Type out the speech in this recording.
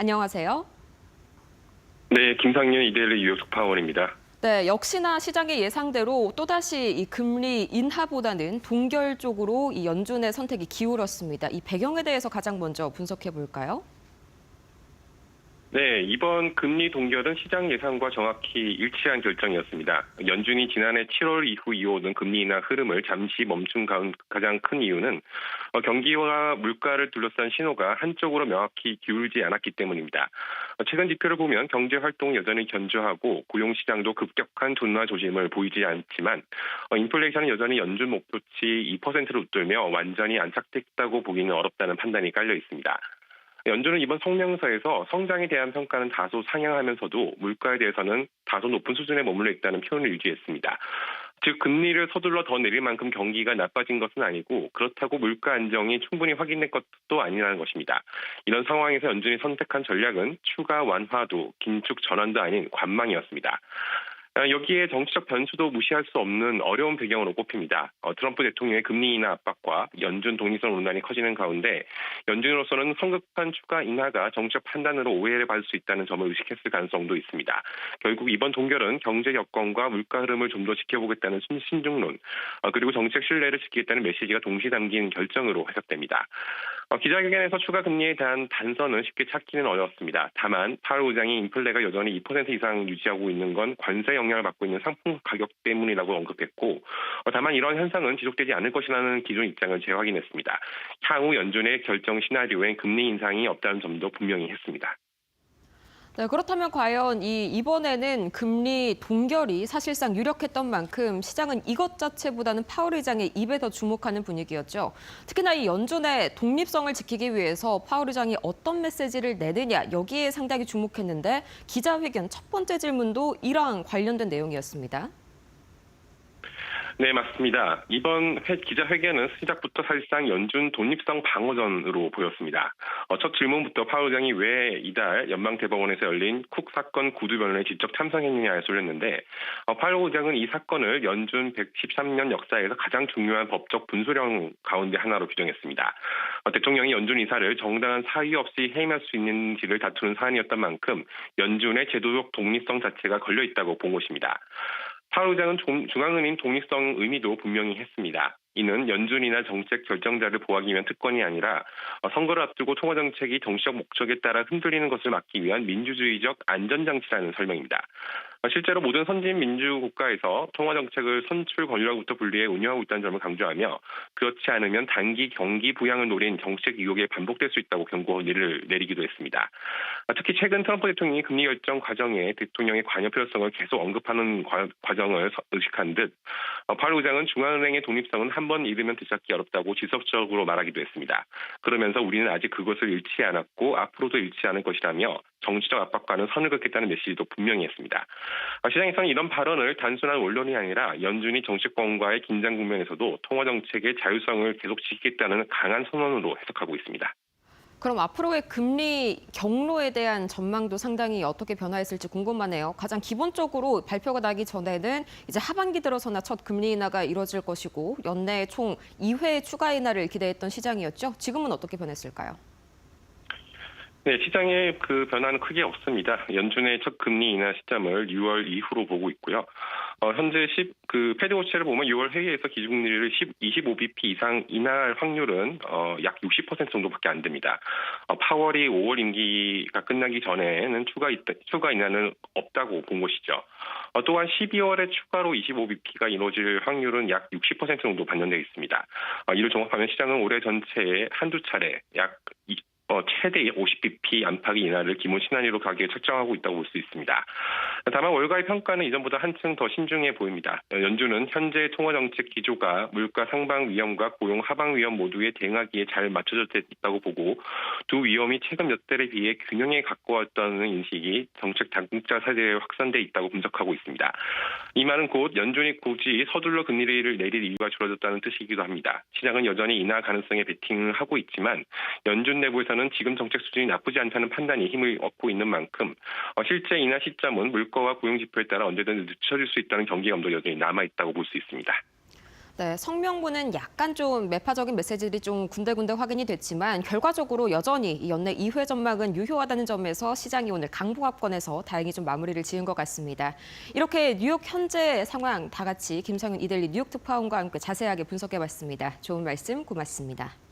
안녕하세요. 네, 김상윤 이데일리 뉴욕 특파원입니다. 네, 역시나 시장의 예상대로 또다시 이 금리 인하보다는 동결 쪽으로 이 연준의 선택이 기울었습니다. 이 배경에 대해서 가장 먼저 분석해 볼까요? 네, 이번 금리 동결은 시장 예상과 정확히 일치한 결정이었습니다. 연준이 지난해 7월 이후 이어오던 금리 인하 흐름을 잠시 멈춘 가장 큰 이유는 경기와 물가를 둘러싼 신호가 한쪽으로 명확히 기울지 않았기 때문입니다. 최근 지표를 보면 경제 활동은 여전히 견조하고 고용 시장도 급격한 둔화 조짐을 보이지 않지만 인플레이션은 여전히 연준 목표치 2%를 웃돌며 완전히 안착됐다고 보기는 어렵다는 판단이 깔려 있습니다. 연준은 이번 성명서에서 성장에 대한 평가는 다소 상향하면서도 물가에 대해서는 다소 높은 수준에 머물러 있다는 표현을 유지했습니다. 즉 금리를 서둘러 더 내릴 만큼 경기가 나빠진 것은 아니고 그렇다고 물가 안정이 충분히 확인된 것도 아니라는 것입니다. 이런 상황에서 연준이 선택한 전략은 추가 완화도 긴축 전환도 아닌 관망이었습니다. 여기에 정치적 변수도 무시할 수 없는 어려운 배경으로 꼽힙니다. 트럼프 대통령의 금리 인하 압박과 연준 독립성 논란이 커지는 가운데 연준으로서는 성급한 추가 인하가 정치적 판단으로 오해를 받을 수 있다는 점을 의식했을 가능성도 있습니다. 결국 이번 동결은 경제 여건과 물가 흐름을 좀 더 지켜보겠다는 신중론, 그리고 정책 신뢰를 지키겠다는 메시지가 동시에 담긴 결정으로 해석됩니다. 기자회견에서 추가 금리에 대한 단서는 쉽게 찾기는 어려웠습니다. 다만 파월 의장이 인플레가 여전히 2% 이상 유지하고 있는 건 관세 영향을 받고 있는 상품 가격 때문이라고 언급했고, 다만 이런 현상은 지속되지 않을 것이라는 기존 입장을 재확인했습니다. 향후 연준의 결정 시나리오엔 금리 인상이 없다는 점도 분명히 했습니다. 네, 그렇다면 과연 이번에는 금리 동결이 사실상 유력했던 만큼 시장은 이것 자체보다는 파월 의장의 입에 더 주목하는 분위기였죠. 특히나 이 연준의 독립성을 지키기 위해서 파월 의장이 어떤 메시지를 내느냐 여기에 상당히 주목했는데 기자회견 첫 번째 질문도 이랑 관련된 내용이었습니다. 네, 맞습니다. 이번 기자회견은 시작부터 사실상 연준 독립성 방어전으로 보였습니다. 첫 질문부터 파월 의장이 왜 이달 연방대법원에서 열린 쿡 사건 구두 변론에 직접 참석했느냐에 쏠렸는데, 파월 의장은 이 사건을 연준 113년 역사에서 가장 중요한 법적 분수령 가운데 하나로 규정했습니다. 대통령이 연준 이사를 정당한 사유 없이 해임할 수 있는지를 다투는 사안이었던 만큼 연준의 제도적 독립성 자체가 걸려있다고 본 것입니다. 파월 의장은 중앙은행 독립성 의미도 분명히 했습니다. 이는 연준이나 정책 결정자를 보호하기 위한 특권이 아니라 선거를 앞두고 통화정책이 정치적 목적에 따라 흔들리는 것을 막기 위한 민주주의적 안전장치라는 설명입니다. 실제로 모든 선진 민주국가에서 통화정책을 선출 권력부터 분리해 운영하고 있다는 점을 강조하며 그렇지 않으면 단기 경기 부양을 노린 정책 유혹에 반복될 수 있다고 경고를 내리기도 했습니다. 특히 최근 트럼프 대통령이 금리 결정 과정에 대통령의 관여 필요성을 계속 언급하는 과정을 의식한 듯 파월 의장은 중앙은행의 독립성은 한 번 잃으면 되찾기 어렵다고 지속적으로 말하기도 했습니다. 그러면서 우리는 아직 그것을 잃지 않았고 앞으로도 잃지 않을 것이라며 정치적 압박과는 선을 긋겠다는 메시지도 분명히 했습니다. 시장에서는 이런 발언을 단순한 원론이 아니라 연준이 정치권과의 긴장 국면에서도 통화정책의 자율성을 계속 지키겠다는 강한 선언으로 해석하고 있습니다. 그럼 앞으로의 금리 경로에 대한 전망도 상당히 어떻게 변화했을지 궁금하네요. 가장 기본적으로 발표가 나기 전에는 이제 하반기 들어서나 첫 금리 인하가 이뤄질 것이고 연내에 총 2회 추가 인하를 기대했던 시장이었죠. 지금은 어떻게 변했을까요? 네, 시장의 그 변화는 크게 없습니다. 연준의 첫 금리 인하 시점을 6월 이후로 보고 있고요. 현재 패드워치를 보면 6월 회의에서 기준금리를 25bp 이상 인하할 확률은 약 60% 정도밖에 안 됩니다. 파월이 5월 임기가 끝나기 전에는 추가 인하는 없다고 본 것이죠. 또한 12월에 추가로 25bp가 이루어질 확률은 약 60% 정도 반영되어 있습니다. 이를 종합하면 시장은 올해 전체에 한두 차례 약 최대 50bp 안팎의 인하를 기본 시나리오로 가기에 책정하고 있다고 볼 수 있습니다. 다만 월가의 평가는 이전보다 한층 더 신중해 보입니다. 연준은 현재 통화정책 기조가 물가 상방 위험과 고용 하방 위험 모두에 대응하기에 잘 맞춰져 있다고 보고 두 위험이 최근 몇 달에 비해 균형에 가까웠다는 인식이 정책 당국자 세대에 확산돼 있다고 분석하고 있습니다. 이 말은 곧 연준이 굳이 서둘러 금리를 내릴 이유가 줄어졌다는 뜻이기도 합니다. 시장은 여전히 인하 가능성에 베팅을 하고 있지만 연준 내부에서는 지금 정책 수준이 나쁘지 않다는 판단이 힘을 얻고 있는 만큼 실제 인하 시점은 물가와 고용 지표에 따라 언제든 늦춰질 수 있다는 경계감도 여전히 남아있다고 볼 수 있습니다. 네, 성명문은 약간 좀 매파적인 메시지들이 좀 군데군데 확인이 됐지만 결과적으로 여전히 이 연내 2회 전망은 유효하다는 점에서 시장이 오늘 강보합권에서 다행히 좀 마무리를 지은 것 같습니다. 이렇게 뉴욕 현재 상황 다 같이 김성윤 이데일리 뉴욕 특파원과 함께 자세하게 분석해봤습니다. 좋은 말씀 고맙습니다.